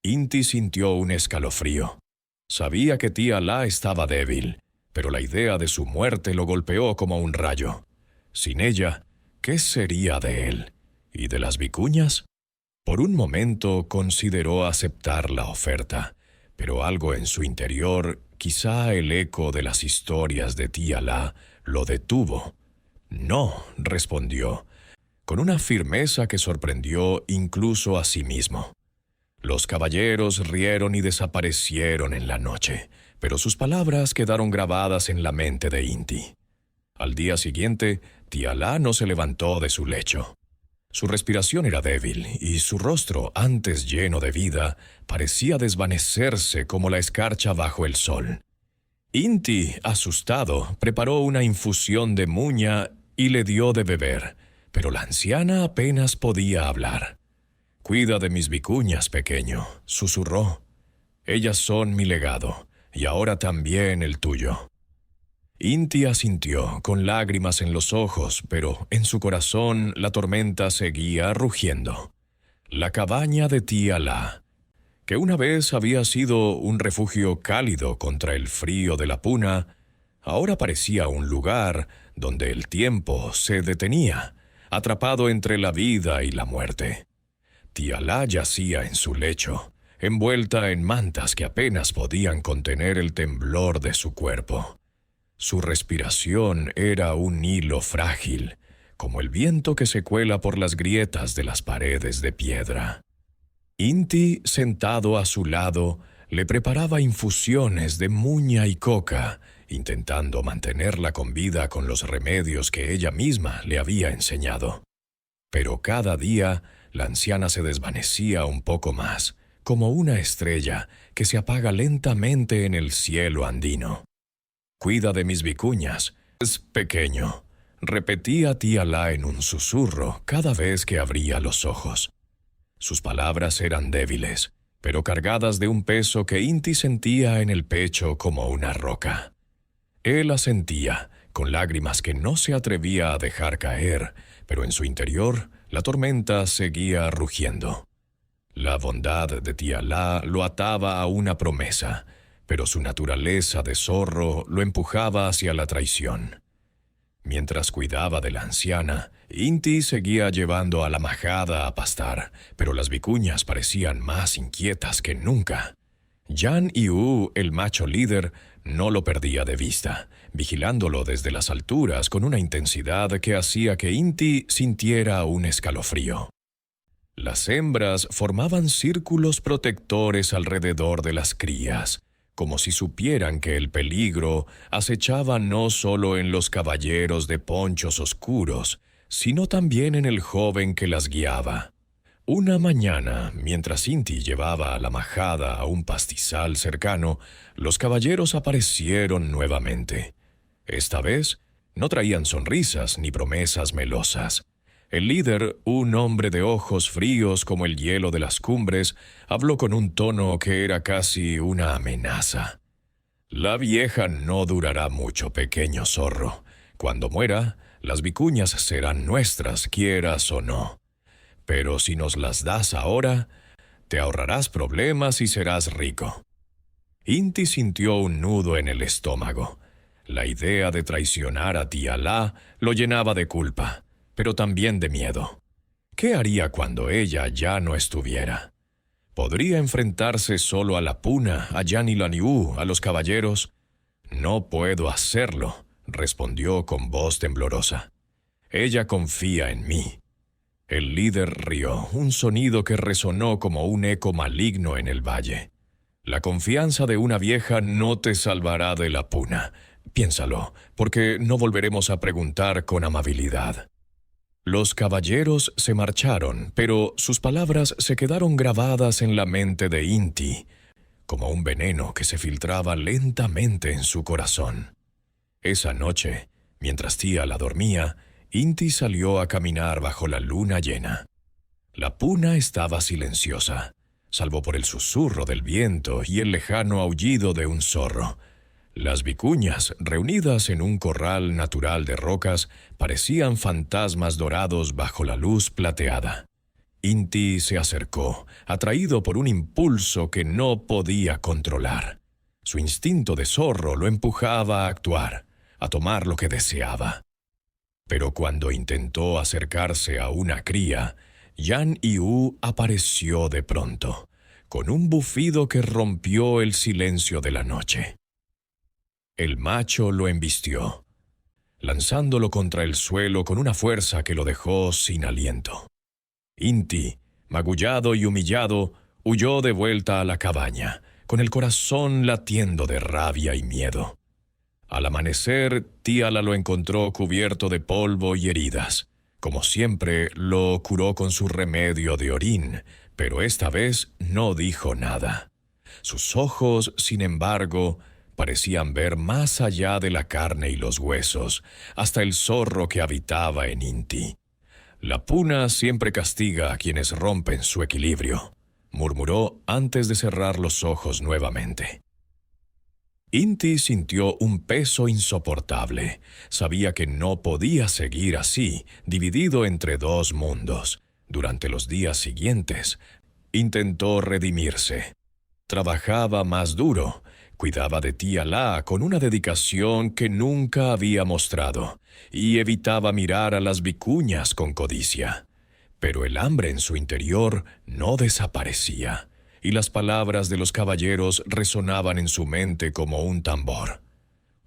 Inti sintió un escalofrío. Sabía que Tía Alá estaba débil, pero la idea de su muerte lo golpeó como un rayo. Sin ella, ¿qué sería de él? ¿Y de las vicuñas? Por un momento consideró aceptar la oferta, pero algo en su interior, quizá el eco de las historias de Tía Alá, lo detuvo. «No», respondió, con una firmeza que sorprendió incluso a sí mismo. Los caballeros rieron y desaparecieron en la noche, pero sus palabras quedaron grabadas en la mente de Inti. Al día siguiente, Tía Alá no se levantó de su lecho. Su respiración era débil y su rostro, antes lleno de vida, parecía desvanecerse como la escarcha bajo el sol. Inti, asustado, preparó una infusión de muña y le dio de beber, pero la anciana apenas podía hablar. «Cuida de mis vicuñas, pequeño», susurró. «Ellas son mi legado, y ahora también el tuyo». Inti asintió, con lágrimas en los ojos, pero en su corazón la tormenta seguía rugiendo. La cabaña de Tía Alá, que una vez había sido un refugio cálido contra el frío de la puna, ahora parecía un lugar donde el tiempo se detenía, atrapado entre la vida y la muerte. Tía Alá yacía en su lecho, envuelta en mantas que apenas podían contener el temblor de su cuerpo. Su respiración era un hilo frágil, como el viento que se cuela por las grietas de las paredes de piedra. Inti, sentado a su lado, le preparaba infusiones de muña y coca, intentando mantenerla con vida con los remedios que ella misma le había enseñado. Pero cada día la anciana se desvanecía un poco más, como una estrella que se apaga lentamente en el cielo andino. «Cuida de mis vicuñas, es pequeño», repetía Tía Alá en un susurro cada vez que abría los ojos. Sus palabras eran débiles, pero cargadas de un peso que Inti sentía en el pecho como una roca. Él asentía, con lágrimas que no se atrevía a dejar caer, pero en su interior la tormenta seguía rugiendo. La bondad de Tía Alá lo ataba a una promesa, pero su naturaleza de zorro lo empujaba hacia la traición. Mientras cuidaba de la anciana, Inti seguía llevando a la majada a pastar, pero las vicuñas parecían más inquietas que nunca. Yan Iu, el macho líder, no lo perdía de vista, vigilándolo desde las alturas con una intensidad que hacía que Inti sintiera un escalofrío. Las hembras formaban círculos protectores alrededor de las crías, como si supieran que el peligro acechaba no solo en los caballeros de ponchos oscuros, sino también en el joven que las guiaba. Una mañana, mientras Inti llevaba a la majada a un pastizal cercano, los caballeros aparecieron nuevamente. Esta vez, no traían sonrisas ni promesas melosas. El líder, un hombre de ojos fríos como el hielo de las cumbres, habló con un tono que era casi una amenaza. «La vieja no durará mucho, pequeño zorro. Cuando muera, las vicuñas serán nuestras, quieras o no. Pero si nos las das ahora, te ahorrarás problemas y serás rico». Inti sintió un nudo en el estómago. La idea de traicionar a Tía Alá lo llenaba de culpa, pero también de miedo. ¿Qué haría cuando ella ya no estuviera? ¿Podría enfrentarse solo a la Puna, a Yan y Laniu, a los caballeros? No puedo hacerlo, respondió con voz temblorosa. Ella confía en mí. El líder rió, un sonido que resonó como un eco maligno en el valle. La confianza de una vieja no te salvará de la Puna. Piénsalo, porque no volveremos a preguntar con amabilidad. Los caballeros se marcharon, pero sus palabras se quedaron grabadas en la mente de Inti, como un veneno que se filtraba lentamente en su corazón. Esa noche, mientras Tía dormía, Inti salió a caminar bajo la luna llena. La Puna estaba silenciosa, salvo por el susurro del viento y el lejano aullido de un zorro. Las vicuñas, reunidas en un corral natural de rocas, parecían fantasmas dorados bajo la luz plateada. Inti se acercó, atraído por un impulso que no podía controlar. Su instinto de zorro lo empujaba a actuar, a tomar lo que deseaba. Pero cuando intentó acercarse a una cría, Yan Yu apareció de pronto, con un bufido que rompió el silencio de la noche. El macho lo embistió, lanzándolo contra el suelo con una fuerza que lo dejó sin aliento. Inti, magullado y humillado, huyó de vuelta a la cabaña, con el corazón latiendo de rabia y miedo. Al amanecer, Tiala lo encontró cubierto de polvo y heridas. Como siempre, lo curó con su remedio de orín, pero esta vez no dijo nada. Sus ojos, sin embargo, parecían ver más allá de la carne y los huesos, hasta el zorro que habitaba en Inti. La Puna siempre castiga a quienes rompen su equilibrio, murmuró antes de cerrar los ojos nuevamente. Inti sintió un peso insoportable. Sabía que no podía seguir así, dividido entre dos mundos. Durante los días siguientes, intentó redimirse. Trabajaba más duro, cuidaba de Tía con una dedicación que nunca había mostrado, y evitaba mirar a las vicuñas con codicia. Pero el hambre en su interior no desaparecía, y las palabras de los caballeros resonaban en su mente como un tambor.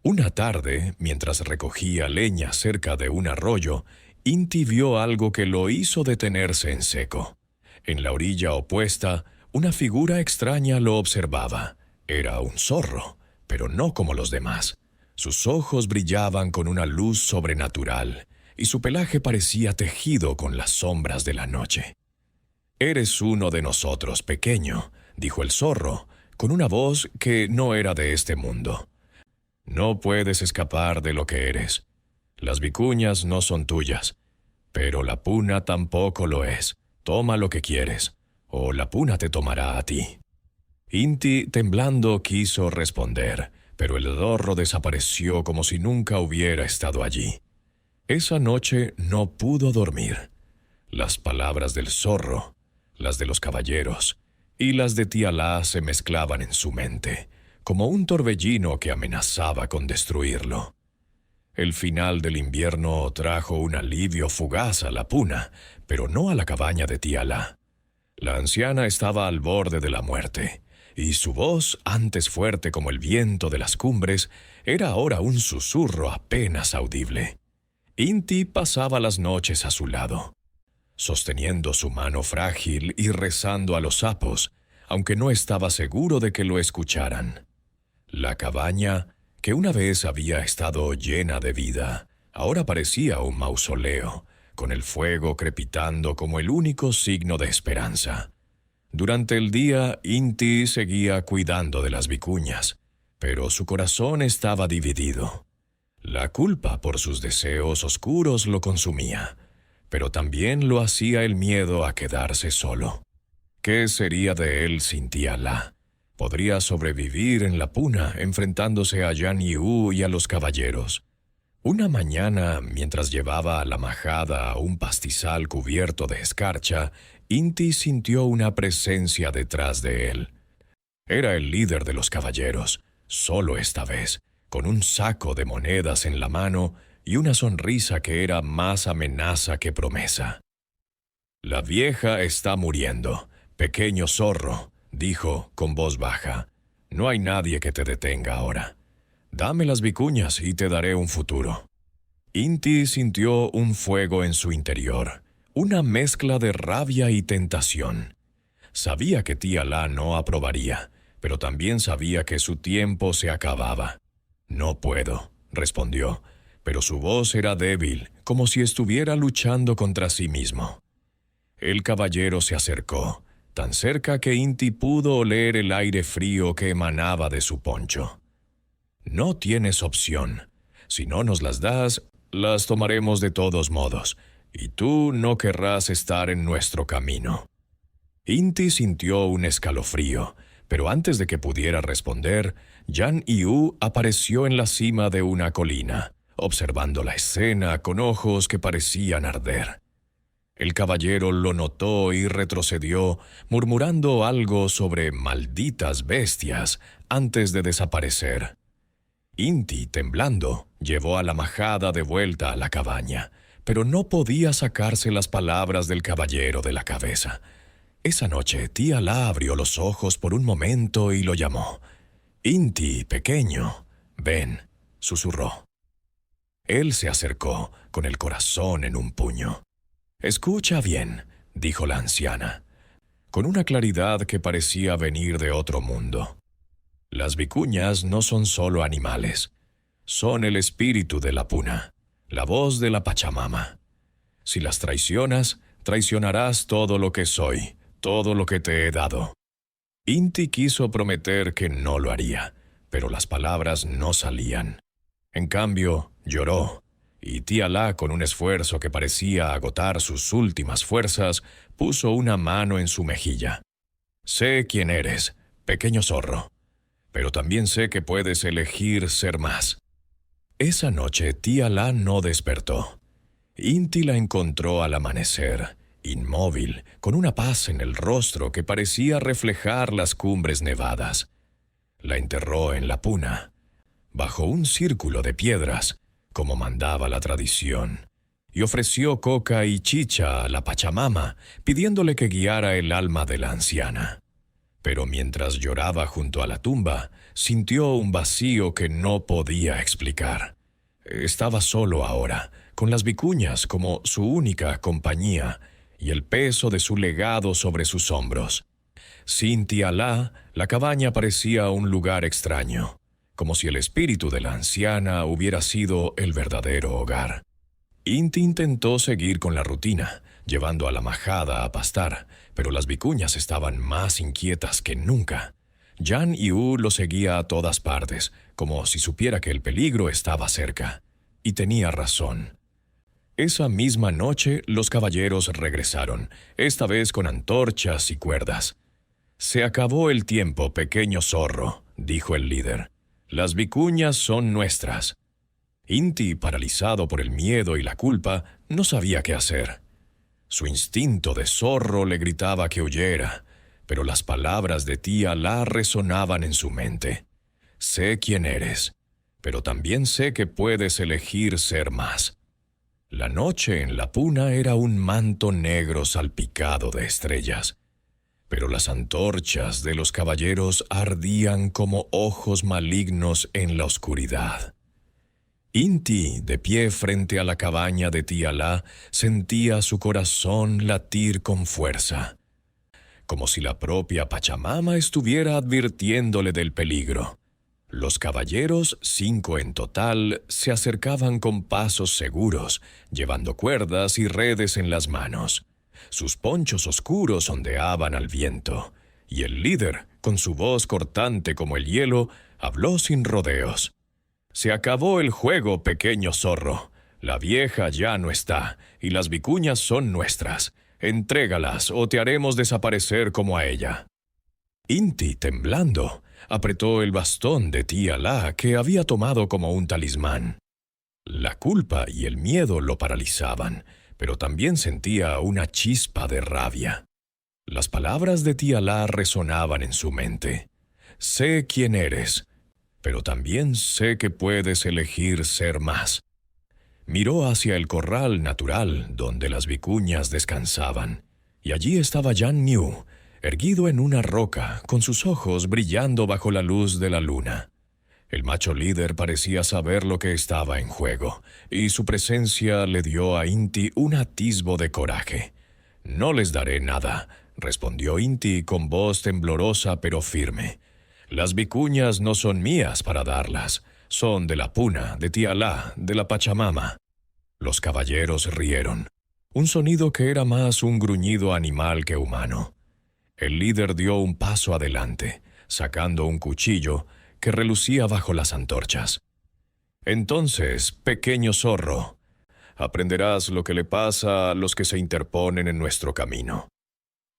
Una tarde, mientras recogía leña cerca de un arroyo, Inti vio algo que lo hizo detenerse en seco. En la orilla opuesta, una figura extraña lo observaba. Era un zorro, pero no como los demás. Sus ojos brillaban con una luz sobrenatural, y su pelaje parecía tejido con las sombras de la noche. «Eres uno de nosotros, pequeño», dijo el zorro, con una voz que no era de este mundo. «No puedes escapar de lo que eres. Las vicuñas no son tuyas, pero la Puna tampoco lo es. Toma lo que quieres, o la Puna te tomará a ti». Inti, temblando, quiso responder, pero el zorro desapareció como si nunca hubiera estado allí. Esa noche no pudo dormir. Las palabras del zorro, las de los caballeros y las de Tía se mezclaban en su mente, como un torbellino que amenazaba con destruirlo. El final del invierno trajo un alivio fugaz a la Puna, pero no a la cabaña de Tía. La anciana estaba al borde de la muerte, y su voz, antes fuerte como el viento de las cumbres, era ahora un susurro apenas audible. Inti pasaba las noches a su lado, sosteniendo su mano frágil y rezando a los sapos, aunque no estaba seguro de que lo escucharan. La cabaña, que una vez había estado llena de vida, ahora parecía un mausoleo, con el fuego crepitando como el único signo de esperanza. Durante el día, Inti seguía cuidando de las vicuñas, pero su corazón estaba dividido. La culpa por sus deseos oscuros lo consumía, pero también lo hacía el miedo a quedarse solo. ¿Qué sería de él sin Tía? ¿Podría sobrevivir en la Puna enfrentándose a Yan Yu y a los caballeros? Una mañana, mientras llevaba a la majada a un pastizal cubierto de escarcha, Inti sintió una presencia detrás de él. Era el líder de los caballeros, solo esta vez, con un saco de monedas en la mano y una sonrisa que era más amenaza que promesa. «La vieja está muriendo, «Pequeño zorro», dijo con voz baja, «no hay nadie que te detenga ahora. Dame las vicuñas y te daré un futuro». Inti sintió un fuego en su interior, una mezcla de rabia y tentación. Sabía que tía La no aprobaría, pero también sabía que su tiempo se acababa. «No puedo», respondió, pero su voz era débil, como si estuviera luchando contra sí mismo. El caballero se acercó, tan cerca que Inti pudo oler el aire frío que emanaba de su poncho. «No tienes opción. Si no nos las das, las tomaremos de todos modos, y tú no querrás estar en nuestro camino». Inti sintió un escalofrío, pero antes de que pudiera responder, Yan Yu apareció en la cima de una colina, observando la escena con ojos que parecían arder. El caballero lo notó y retrocedió, murmurando algo sobre malditas bestias antes de desaparecer. Inti, temblando, llevó a la majada de vuelta a la cabaña, pero no podía sacarse las palabras del caballero de la cabeza. Esa noche, tía La abrió los ojos por un momento y lo llamó. «Inti, pequeño, ven», susurró. Él se acercó, con el corazón en un puño. «Escucha bien», dijo la anciana, con una claridad que parecía venir de otro mundo. «Las vicuñas no son solo animales. Son el espíritu de la puna, la voz de la Pachamama. Si las traicionas, traicionarás todo lo que soy, todo lo que te he dado». Inti quiso prometer que no lo haría, pero las palabras no salían. En cambio, lloró, y tía La, con un esfuerzo que parecía agotar sus últimas fuerzas, puso una mano en su mejilla. «Sé quién eres, pequeño zorro, pero también sé que puedes elegir ser más». Esa noche tía La no despertó. Inti la encontró al amanecer, inmóvil, con una paz en el rostro que parecía reflejar las cumbres nevadas. La enterró en la puna, bajo un círculo de piedras, como mandaba la tradición, y ofreció coca y chicha a la Pachamama, pidiéndole que guiara el alma de la anciana. Pero mientras lloraba junto a la tumba, sintió un vacío que no podía explicar. Estaba solo ahora, con las vicuñas como su única compañía, y el peso de su legado sobre sus hombros. Sin tía La, la cabaña parecía un lugar extraño, como si el espíritu de la anciana hubiera sido el verdadero hogar. Inti intentó seguir con la rutina, llevando a la majada a pastar, pero las vicuñas estaban más inquietas que nunca. Yan Yu lo seguía a todas partes, como si supiera que el peligro estaba cerca. Y tenía razón. Esa misma noche los caballeros regresaron, esta vez con antorchas y cuerdas. «Se acabó el tiempo, pequeño zorro», dijo el líder. «Las vicuñas son nuestras». Inti, paralizado por el miedo y la culpa, no sabía qué hacer. Su instinto de zorro le gritaba que huyera, pero las palabras de tía La resonaban en su mente. «Sé quién eres, pero también sé que puedes elegir ser más». La noche en la puna era un manto negro salpicado de estrellas, pero las antorchas de los caballeros ardían como ojos malignos en la oscuridad. Inti, de pie frente a la cabaña de tía La, sentía su corazón latir con fuerza, como si la propia Pachamama estuviera advirtiéndole del peligro. Los caballeros, 5 en total, se acercaban con pasos seguros, llevando cuerdas y redes en las manos. Sus ponchos oscuros ondeaban al viento, y el líder, con su voz cortante como el hielo, habló sin rodeos. «Se acabó el juego, pequeño zorro. La vieja ya no está, y las vicuñas son nuestras. Entrégalas o te haremos desaparecer como a ella». Inti, temblando, apretó el bastón de tía La que había tomado como un talismán. La culpa y el miedo lo paralizaban, pero también sentía una chispa de rabia. Las palabras de tía La resonaban en su mente. «Sé quién eres, pero también sé que puedes elegir ser más». Miró hacia el corral natural donde las vicuñas descansaban, y allí estaba Yan Yu, erguido en una roca, con sus ojos brillando bajo la luz de la luna. El macho líder parecía saber lo que estaba en juego, y su presencia le dio a Inti un atisbo de coraje. «No les daré nada», respondió Inti con voz temblorosa pero firme. «Las vicuñas no son mías para darlas, son de la Puna, de Tía Alá, de la Pachamama». Los caballeros rieron, un sonido que era más un gruñido animal que humano. El líder dio un paso adelante, sacando un cuchillo que relucía bajo las antorchas. «Entonces, pequeño zorro, aprenderás lo que le pasa a los que se interponen en nuestro camino».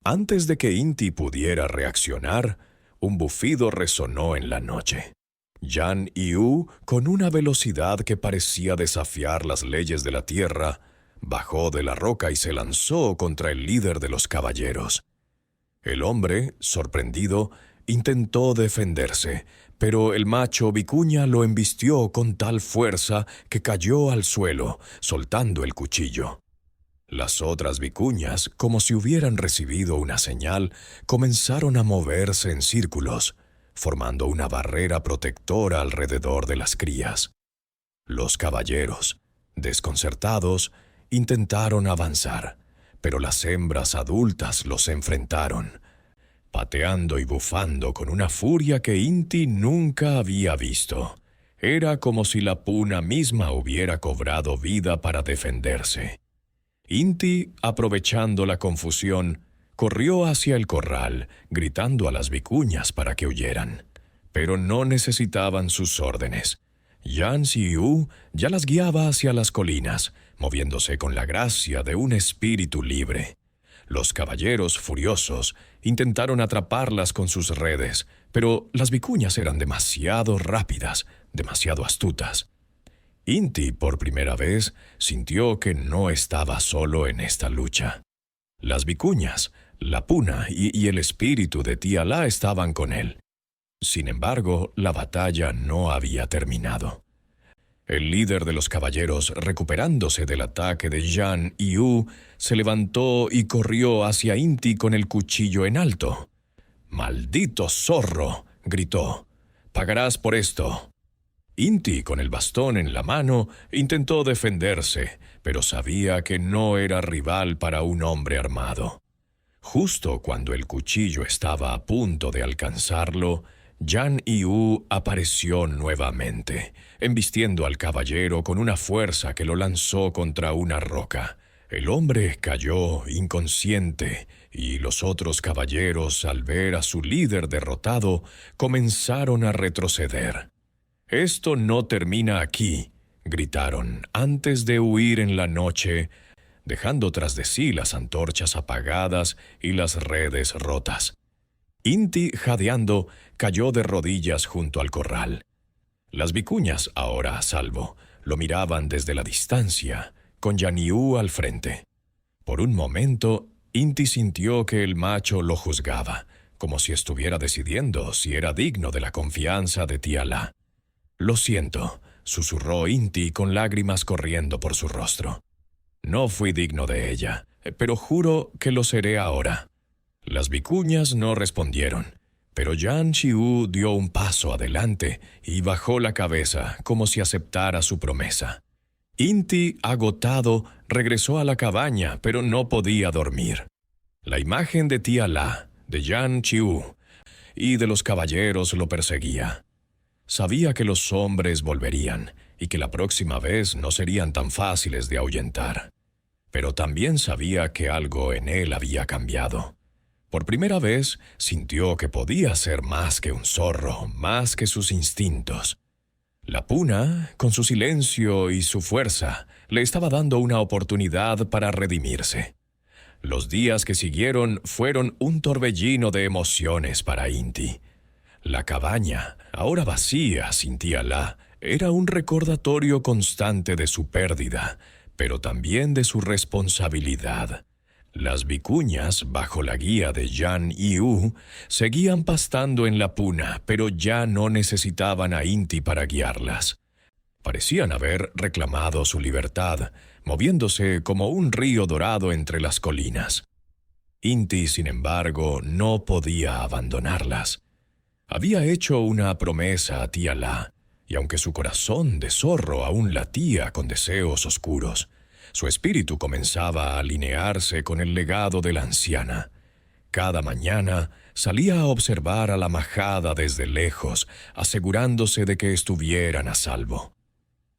Antes de que Inti pudiera reaccionar, un bufido resonó en la noche. Yan Yu, con una velocidad que parecía desafiar las leyes de la tierra, bajó de la roca y se lanzó contra el líder de los caballeros. El hombre, sorprendido, intentó defenderse, pero el macho vicuña lo embistió con tal fuerza que cayó al suelo, soltando el cuchillo. Las otras vicuñas, como si hubieran recibido una señal, comenzaron a moverse en círculos, formando una barrera protectora alrededor de las crías. Los caballeros, desconcertados, intentaron avanzar, pero las hembras adultas los enfrentaron, pateando y bufando con una furia que Inti nunca había visto. Era como si la Puna misma hubiera cobrado vida para defenderse. Inti, aprovechando la confusión, corrió hacia el corral, gritando a las vicuñas para que huyeran. Pero no necesitaban sus órdenes. Yan Xiu ya las guiaba hacia las colinas, moviéndose con la gracia de un espíritu libre. Los caballeros, furiosos, intentaron atraparlas con sus redes, pero las vicuñas eran demasiado rápidas, demasiado astutas. Inti, por primera vez, sintió que no estaba solo en esta lucha. Las vicuñas, la Puna y el espíritu de Tía Alá estaban con él. Sin embargo, la batalla no había terminado. El líder de los caballeros, recuperándose del ataque de Yan Yu, se levantó y corrió hacia Inti con el cuchillo en alto. «¡Maldito zorro!», gritó. «¡Pagarás por esto!». Inti, con el bastón en la mano, intentó defenderse, pero sabía que no era rival para un hombre armado. Justo cuando el cuchillo estaba a punto de alcanzarlo, Yan Yu apareció nuevamente, embistiendo al caballero con una fuerza que lo lanzó contra una roca. El hombre cayó inconsciente, y los otros caballeros, al ver a su líder derrotado, comenzaron a retroceder. «Esto no termina aquí», gritaron, antes de huir en la noche, dejando tras de sí las antorchas apagadas y las redes rotas. Inti, jadeando, cayó de rodillas junto al corral. Las vicuñas, ahora a salvo, lo miraban desde la distancia, con Yan Yu al frente. Por un momento, Inti sintió que el macho lo juzgaba, como si estuviera decidiendo si era digno de la confianza de Tía Alá. «Lo siento», susurró Inti con lágrimas corriendo por su rostro. «No fui digno de ella, pero juro que lo seré ahora». Las vicuñas no respondieron, pero Yan Xiu dio un paso adelante y bajó la cabeza como si aceptara su promesa. Inti, agotado, regresó a la cabaña, pero no podía dormir. La imagen de Tía Alá, de Yan Xiu y de los caballeros lo perseguía. Sabía que los hombres volverían y que la próxima vez no serían tan fáciles de ahuyentar. Pero también sabía que algo en él había cambiado. Por primera vez sintió que podía ser más que un zorro, más que sus instintos. La Puna, con su silencio y su fuerza, le estaba dando una oportunidad para redimirse. Los días que siguieron fueron un torbellino de emociones para Inti. La cabaña, ahora vacía sin Tía Alá, era un recordatorio constante de su pérdida, pero también de su responsabilidad. Las vicuñas, bajo la guía de Yan Yu, seguían pastando en la Puna, pero ya no necesitaban a Inti para guiarlas. Parecían haber reclamado su libertad, moviéndose como un río dorado entre las colinas. Inti, sin embargo, no podía abandonarlas. Había hecho una promesa a Tía La, y aunque su corazón de zorro aún latía con deseos oscuros, su espíritu comenzaba a alinearse con el legado de la anciana. Cada mañana salía a observar a la majada desde lejos, asegurándose de que estuvieran a salvo.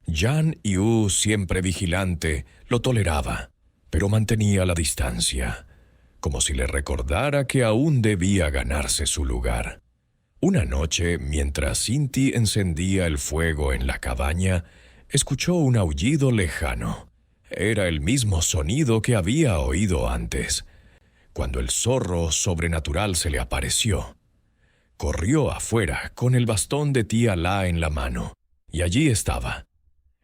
Yan Yu, siempre vigilante, lo toleraba, pero mantenía la distancia, como si le recordara que aún debía ganarse su lugar. Una noche, mientras Inti encendía el fuego en la cabaña, escuchó un aullido lejano. Era el mismo sonido que había oído antes. Cuando el zorro sobrenatural se le apareció, corrió afuera con el bastón de Tía La en la mano, y allí estaba,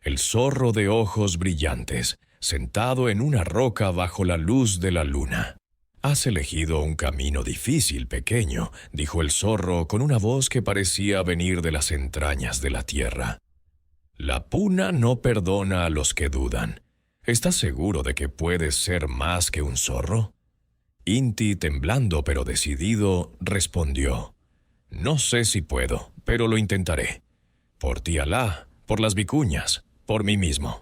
el zorro de ojos brillantes, sentado en una roca bajo la luz de la luna. «Has elegido un camino difícil, pequeño», dijo el zorro con una voz que parecía venir de las entrañas de la tierra. «La puna no perdona a los que dudan. ¿Estás seguro de que puedes ser más que un zorro?» Inti, temblando pero decidido, respondió: «No sé si puedo, pero lo intentaré. Por Tía La, por las vicuñas, por mí mismo».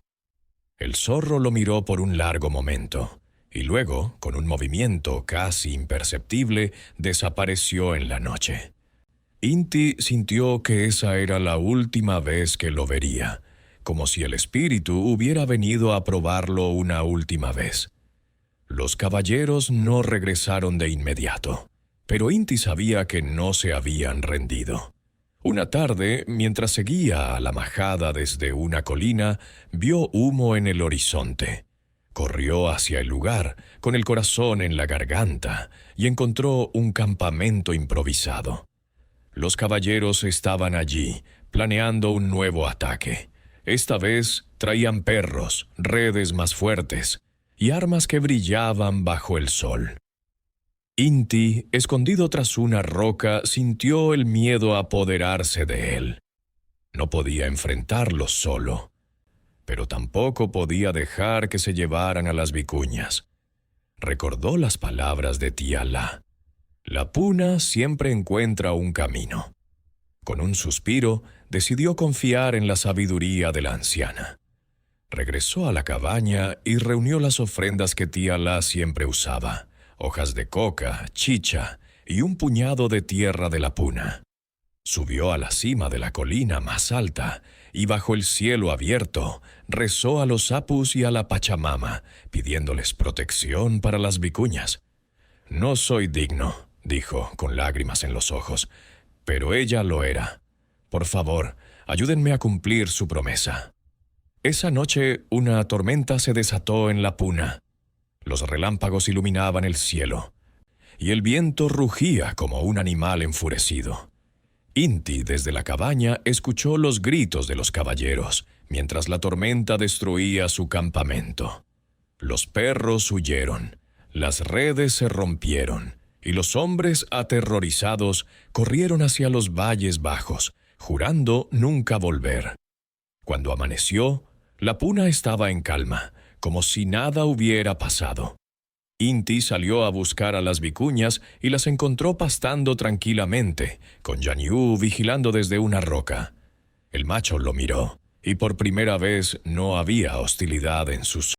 El zorro lo miró por un largo momento, y luego, con un movimiento casi imperceptible, desapareció en la noche. Inti sintió que esa era la última vez que lo vería, como si el espíritu hubiera venido a probarlo una última vez. Los caballeros no regresaron de inmediato, pero Inti sabía que no se habían rendido. Una tarde, mientras seguía a la majada desde una colina, vio humo en el horizonte. Corrió hacia el lugar, con el corazón en la garganta, y encontró un campamento improvisado. Los caballeros estaban allí, planeando un nuevo ataque. Esta vez traían perros, redes más fuertes, y armas que brillaban bajo el sol. Inti, escondido tras una roca, sintió el miedo apoderarse de él. No podía enfrentarlos solo, pero tampoco podía dejar que se llevaran a las vicuñas. Recordó las palabras de Tía La: «La puna siempre encuentra un camino». Con un suspiro, decidió confiar en la sabiduría de la anciana. Regresó a la cabaña y reunió las ofrendas que Tía La siempre usaba: hojas de coca, chicha y un puñado de tierra de la puna. Subió a la cima de la colina más alta y bajo el cielo abierto rezó a los apus y a la Pachamama, pidiéndoles protección para las vicuñas. «No soy digno», dijo con lágrimas en los ojos, «pero ella lo era. Por favor, ayúdenme a cumplir su promesa». Esa noche una tormenta se desató en la puna. Los relámpagos iluminaban el cielo, y el viento rugía como un animal enfurecido. Inti, desde la cabaña, escuchó los gritos de los caballeros, mientras la tormenta destruía su campamento. Los perros huyeron, las redes se rompieron, y los hombres aterrorizados corrieron hacia los valles bajos, jurando nunca volver. Cuando amaneció, la puna estaba en calma, como si nada hubiera pasado. Inti salió a buscar a las vicuñas y las encontró pastando tranquilamente, con Yan Yu vigilando desde una roca. El macho lo miró, y por primera vez no había hostilidad en sus